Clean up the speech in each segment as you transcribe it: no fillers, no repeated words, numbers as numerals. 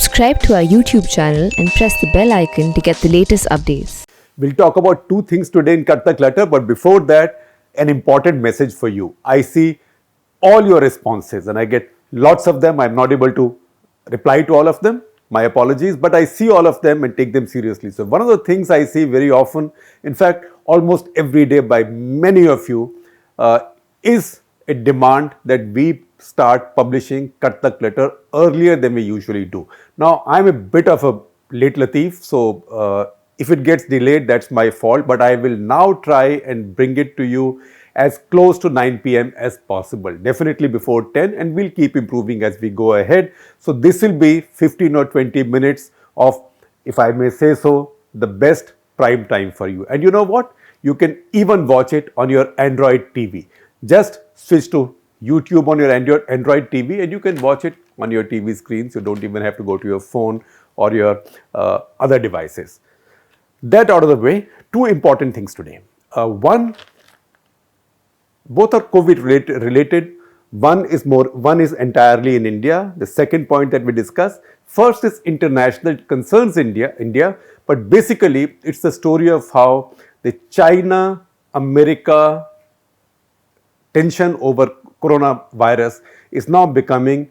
Subscribe to our YouTube channel and press the bell icon to get the latest updates. We'll talk about two things today in Cut the Clutter, but before that, an important message for you. I see all your responses and I get lots of them. I'm not able to reply to all of them. My apologies, but I see all of them and take them seriously. So, one of the things I see very often, in fact, almost every day by many of you, is a demand that we start publishing Cut the Clutter earlier than we usually do. Now, I'm a bit of a late Latif, so if it gets delayed, that's my fault, but I will now try and bring it to you as close to 9 p.m. as possible, definitely before 10, and we'll keep improving as we go ahead. So this will be 15 or 20 minutes of, if I may say so, the best prime time for you. And you know what? You can even watch it on your Android TV. Just switch to YouTube on your Android TV and you can watch it on your TV screens. You don't even have to go to your phone or your other devices. That out of the way, two important things today. One, both are COVID related. One is entirely in India. The second point that we discuss, first is international, it concerns India, but basically it's the story of how the China-America tension over coronavirus is now becoming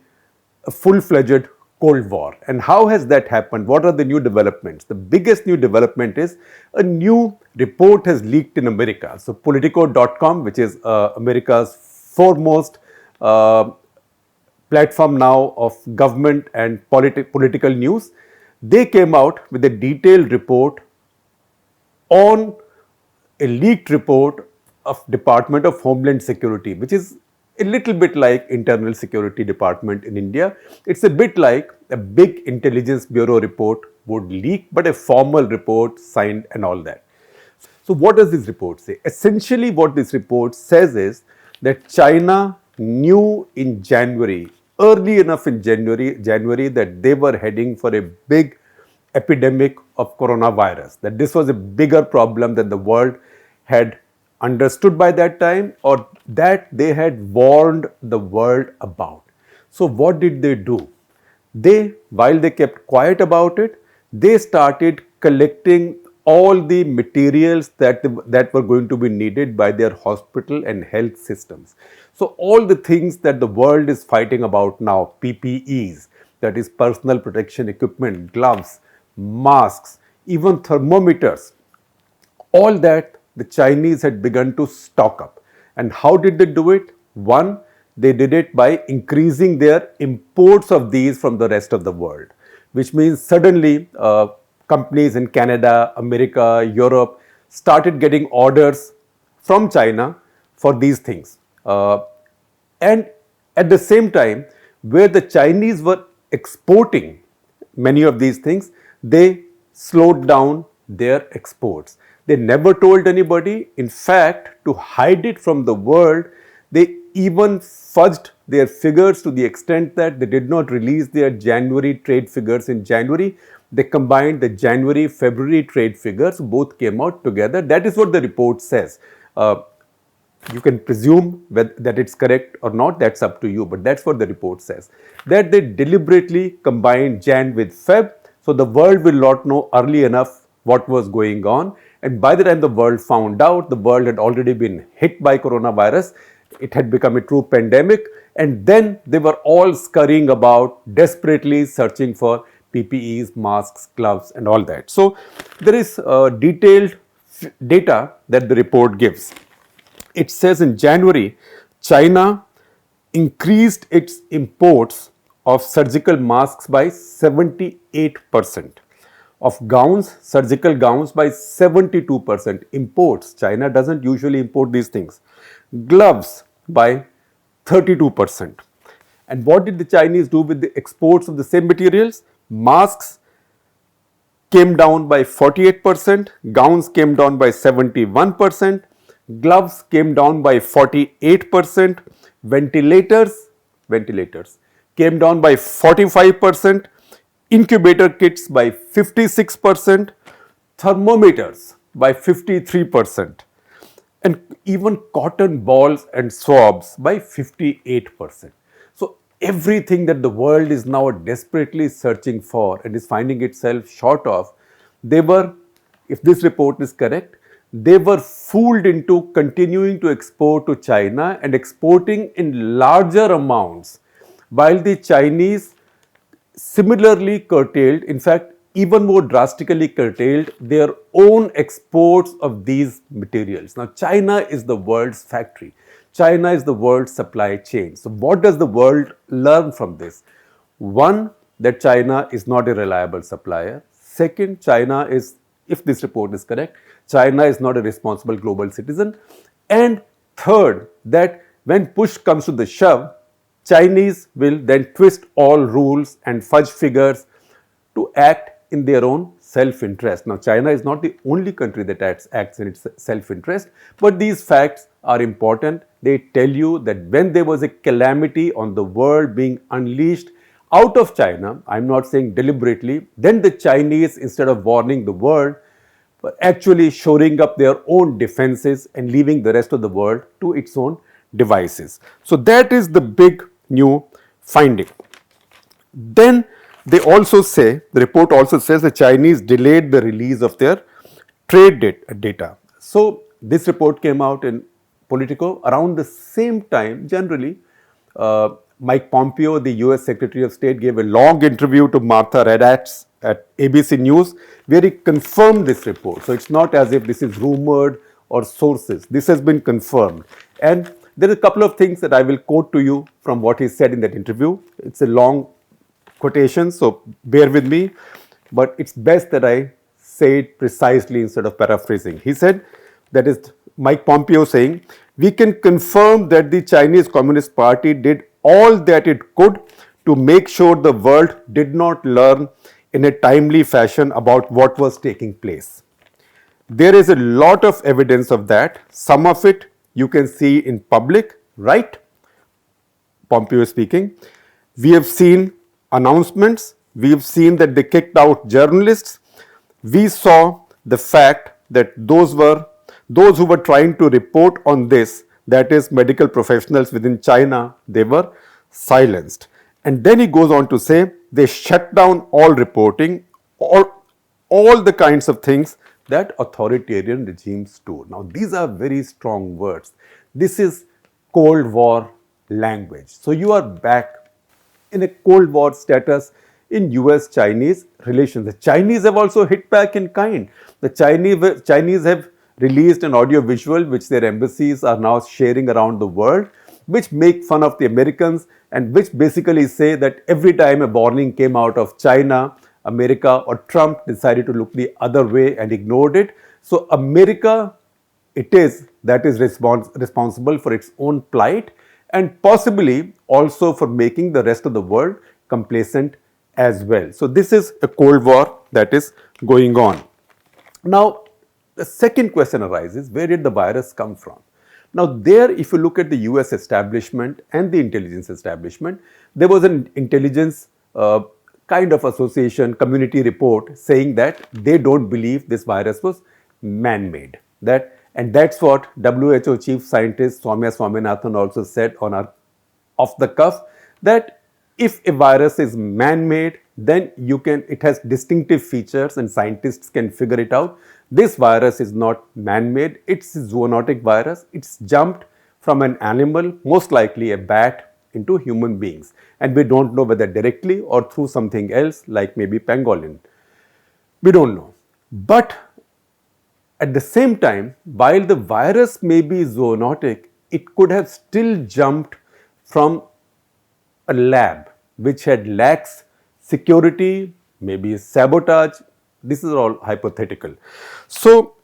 a full-fledged Cold War. And how has that happened? What are the new developments? The biggest new development is a new report has leaked in America. So Politico.com, which is America's foremost platform now of government and political news, they came out with a detailed report on a leaked report of Department of Homeland Security, which is a little bit like Internal Security Department in India. It's a bit like a big intelligence bureau report would leak, but a formal report signed and all that. So what does this report say? Essentially what this report says is that China knew in January, early enough in January that they were heading for a big epidemic of coronavirus, that this was a bigger problem than the world had understood by that time or that they had warned the world about. So what did they do? While they kept quiet about it, they started collecting all the materials that were going to be needed by their hospital and health systems. So all the things that the world is fighting about now, PPEs, that is personal protection equipment, gloves, masks, even thermometers, all that the Chinese had begun to stock up. And how did they do it? One, they did it by increasing their imports of these from the rest of the world, which means suddenly companies in Canada, America, Europe started getting orders from China for these things. And at the same time, where the Chinese were exporting many of these things, they slowed down their exports. They never told anybody. In fact, to hide it from the world, they even fudged their figures to the extent that they did not release their January trade figures in January. They combined the January, February trade figures, both came out together. That is what the report says. You can presume that it's correct or not, that's up to you, but that's what the report says. That they deliberately combined Jan with Feb, so the world will not know early enough what was going on. And by the time the world found out, the world had already been hit by coronavirus. It had become a true pandemic. And then they were all scurrying about, desperately searching for PPEs, masks, gloves, and all that. So there is detailed data that the report gives. It says in January, China increased its imports of surgical masks by 78%. Of gowns, surgical gowns by 72%. Imports, China doesn't usually import these things. Gloves by 32%. And what did the Chinese do with the exports of the same materials? Masks came down by 48%, gowns came down by 71%, gloves came down by 48%, ventilators came down by 45%, incubator kits by 56%, thermometers by 53%, and even cotton balls and swabs by 58%. So everything that the world is now desperately searching for and is finding itself short of, they were, if this report is correct, they were fooled into continuing to export to China and exporting in larger amounts, while the Chinese similarly curtailed, in fact, even more drastically curtailed their own exports of these materials. Now, China is the world's factory. China is the world's supply chain. So, what does the world learn from this? One, that China is not a reliable supplier. Second, China is, if this report is correct, China is not a responsible global citizen. And third, that when push comes to the shove, Chinese will then twist all rules and fudge figures to act in their own self-interest. Now, China is not the only country that acts in its self-interest, but these facts are important. They tell you that when there was a calamity on the world being unleashed out of China, I'm not saying deliberately, then the Chinese, instead of warning the world, were actually shoring up their own defenses and leaving the rest of the world to its own devices. So that is the big new finding. Then they also say, the report also says the Chinese delayed the release of their trade data. So this report came out in Politico around the same time. Generally, Mike Pompeo, the US Secretary of State, gave a long interview to Martha Raddatz at ABC News where he confirmed this report. So it's not as if this is rumored or sources. This has been confirmed. And there are a couple of things that I will quote to you from what he said in that interview. It's a long quotation, so bear with me, but it's best that I say it precisely instead of paraphrasing. He said, that is Mike Pompeo saying, we can confirm that the Chinese Communist Party did all that it could to make sure the world did not learn in a timely fashion about what was taking place. There is a lot of evidence of that. Some of it you can see in public, right? Pompeo speaking. We have seen announcements. We have seen that they kicked out journalists. We saw the fact that those who were trying to report on this, that is medical professionals within China, they were silenced. And then he goes on to say they shut down all reporting, all the kinds of things that authoritarian regimes do. Now, these are very strong words. This is Cold War language. So, you are back in a Cold War status in US-Chinese relations. The Chinese have also hit back in kind. The Chinese have released an audio visual which their embassies are now sharing around the world, which make fun of the Americans and which basically say that every time a warning came out of China, America or Trump decided to look the other way and ignored it. So America, it is that is responsible for its own plight and possibly also for making the rest of the world complacent as well. So this is a Cold War that is going on. Now, the second question arises, where did the virus come from? Now there, if you look at the US establishment and the intelligence establishment, there was an intelligence kind of association community report saying that they don't believe this virus was man-made. And that's what WHO chief scientist Soumya Swaminathan also said on our off the cuff, that if a virus is man-made, then it has distinctive features and scientists can figure it out. This virus is not man-made, it's a zoonotic virus. It's jumped from an animal, most likely a bat, into human beings. And we don't know whether directly or through something else like maybe pangolin. We don't know. But at the same time, while the virus may be zoonotic, it could have still jumped from a lab which had lax security, maybe sabotage. This is all hypothetical. So,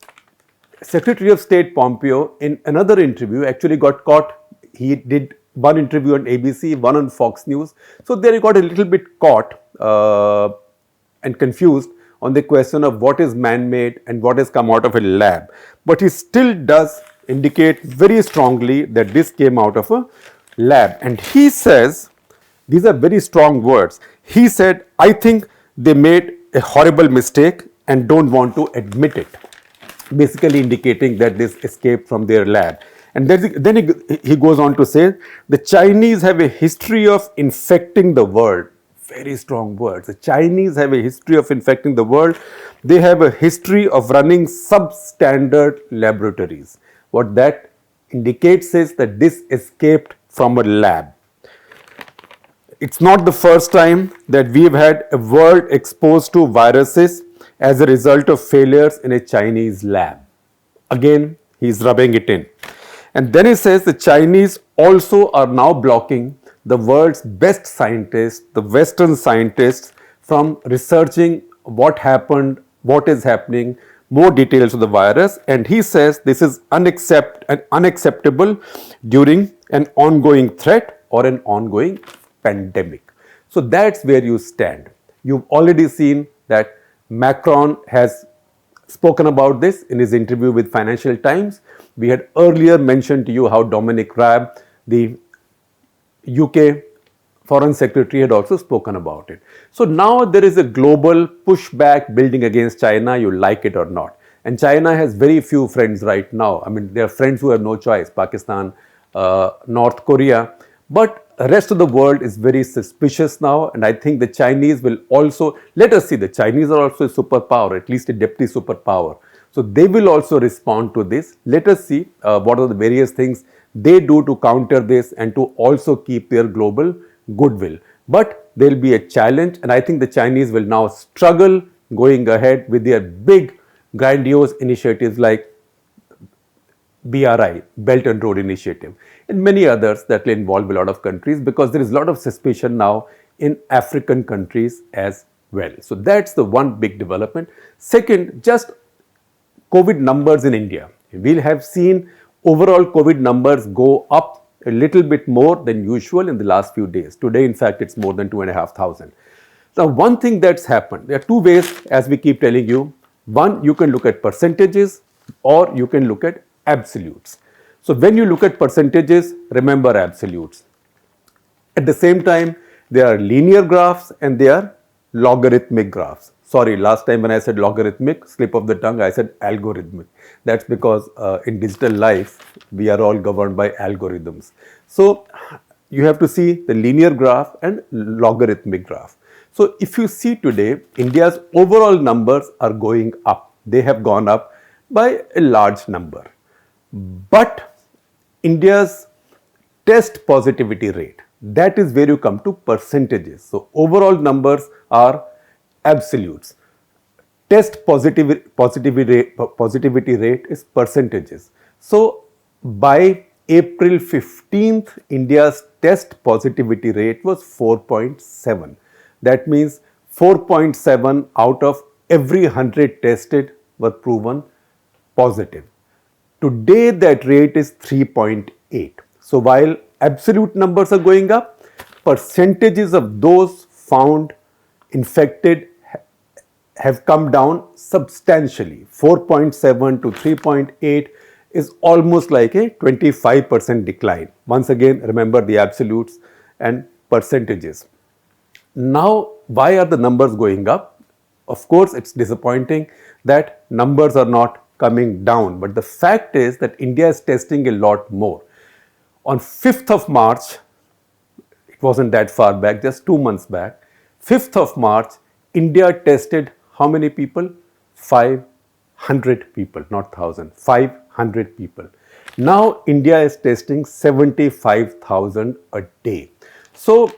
Secretary of State Pompeo in another interview actually got caught. He did one interview on ABC, one on Fox News. So, there he got a little bit caught and confused on the question of what is man-made and what has come out of a lab. But he still does indicate very strongly that this came out of a lab. And he says, these are very strong words. He said, I think they made a horrible mistake and don't want to admit it. Basically indicating that this escaped from their lab. And then he goes on to say, the Chinese have a history of infecting the world. Very strong words. The Chinese have a history of infecting the world. They have a history of running substandard laboratories. What that indicates is that this escaped from a lab. It's not the first time that we've had a world exposed to viruses as a result of failures in a Chinese lab. Again, he's rubbing it in. And then he says the Chinese also are now blocking the world's best scientists, the Western scientists, from researching what happened, what is happening, more details of the virus. And he says this is unacceptable during an ongoing threat or an ongoing pandemic. So that's where you stand. You've already seen that Macron has spoken about this in his interview with Financial Times. We had earlier mentioned to you how Dominic Raab, the UK Foreign Secretary, had also spoken about it. So now there is a global pushback building against China, you like it or not. And China has very few friends right now. I mean, there are friends who have no choice, Pakistan, North Korea. But the rest of the world is very suspicious now, and I think the Chinese will also, let us see, the Chinese are also a superpower, at least a deputy superpower. So they will also respond to this. Let us see what are the various things they do to counter this and to also keep their global goodwill. But there will be a challenge, and I think the Chinese will now struggle going ahead with their big, grandiose initiatives like BRI, Belt and Road Initiative, and many others that will involve a lot of countries, because there is a lot of suspicion now in African countries as well. So that's the one big development. Second, just COVID numbers in India. We'll have seen overall COVID numbers go up a little bit more than usual in the last few days. Today, in fact, it's more than 2,500. Now, one thing that's happened, there are two ways, as we keep telling you. One, you can look at percentages, or you can look at absolutes. So when you look at percentages, remember absolutes. At the same time, there are linear graphs and there are logarithmic graphs. Sorry, last time when I said logarithmic, slip of the tongue, I said algorithmic. That's because in digital life, we are all governed by algorithms. So you have to see the linear graph and logarithmic graph. So if you see today, India's overall numbers are going up. They have gone up by a large number. But India's test positivity rate, that is where you come to percentages. So overall numbers are absolutes. Test positivity rate is percentages. So by April 15th, India's test positivity rate was 4.7. That means 4.7 out of every 100 tested were proven positive. Today that rate is 3.8. So while absolute numbers are going up, percentages of those found infected have come down substantially. 4.7 to 3.8 is almost like a 25% decline. Once again, remember the absolutes and percentages. Now, why are the numbers going up? Of course, it's disappointing that numbers are not coming down. But the fact is that India is testing a lot more. On 5th of March, it wasn't that far back, just 2 months back, 5th of March, India tested how many people? 500 people, not 1,000, 500 people. Now India is testing 75,000 a day. So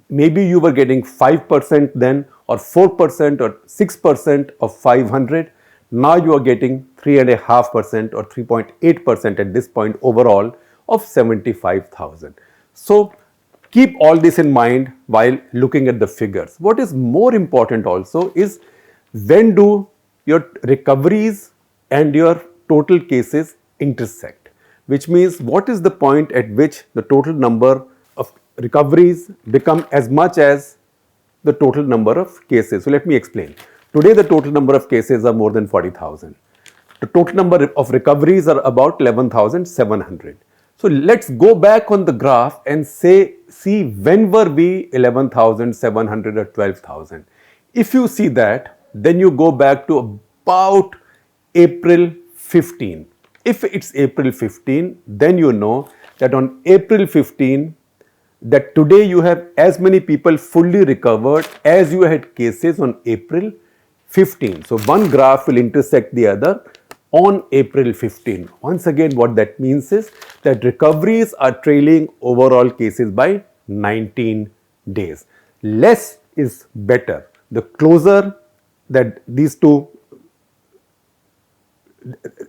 maybe you were getting 5% then, or 4% or 6% of 500. Now you are getting 3.5% or 3.8% at this point overall of 75,000. So keep all this in mind while looking at the figures. What is more important also is, when do your recoveries and your total cases intersect? Which means, what is the point at which the total number of recoveries become as much as the total number of cases? So let me explain. Today the total number of cases are more than 40,000. The total number of recoveries are about 11,700. So let's go back on the graph and see when were we 11,700 or 12,000. If you see that, then you go back to about April 15. if it's April 15, then you know that on April 15, that today you have as many people fully recovered as you had cases on April 15. So one graph will intersect the other on April 15. Once again, what that means is that recoveries are trailing overall cases by 19 days. Less is better. The closer that these two,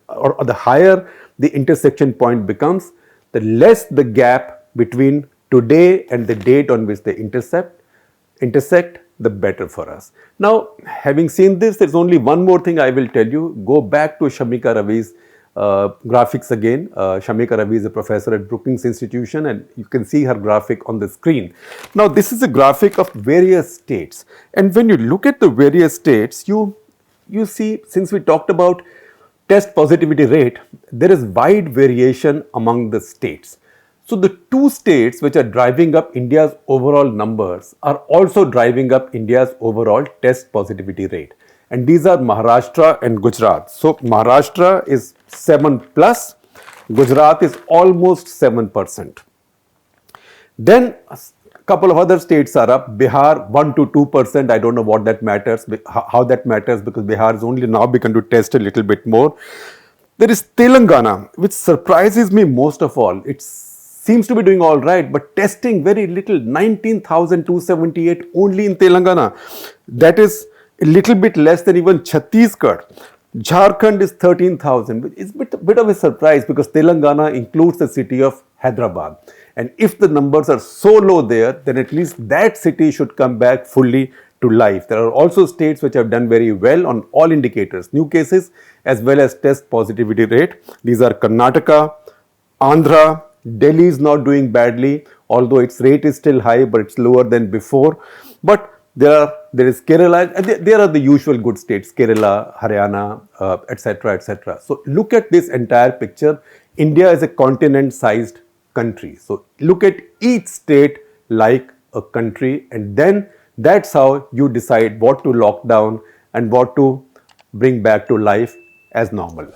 or the higher the intersection point becomes, the less the gap between today and the date on which they intersect, the better for us. Now, having seen this, there's only one more thing I will tell you. Go back to Shamika Ravi's graphics again. Shamika Ravi is a professor at Brookings Institution, and you can see her graphic on the screen. Now, this is a graphic of various states, and when you look at the various states, you see, since we talked about test positivity rate, there is wide variation among the states. So the two states which are driving up India's overall numbers are also driving up India's overall test positivity rate. And these are Maharashtra and Gujarat. So Maharashtra is 7 plus, Gujarat is almost 7%. Then a couple of other states are up. Bihar 1 to 2%. I don't know what that matters, how that matters, because Bihar has only now begun to test a little bit more. There is Telangana, which surprises me most of all. It seems to be doing all right, but testing very little, 19,278 only in Telangana. That is a little bit less than even Chhattisgarh. Jharkhand is 13,000. It's a bit of a surprise because Telangana includes the city of Hyderabad. And if the numbers are so low there, then at least that city should come back fully to life. There are also states which have done very well on all indicators, new cases as well as test positivity rate. These are Karnataka, Andhra, Delhi is not doing badly, although its rate is still high, but it's lower than before. But there is Kerala, and there are the usual good states, Kerala, Haryana, etc., etc. So look at this entire picture. India is a continent-sized country. So look at each state like a country, and then that's how you decide what to lock down and what to bring back to life as normal.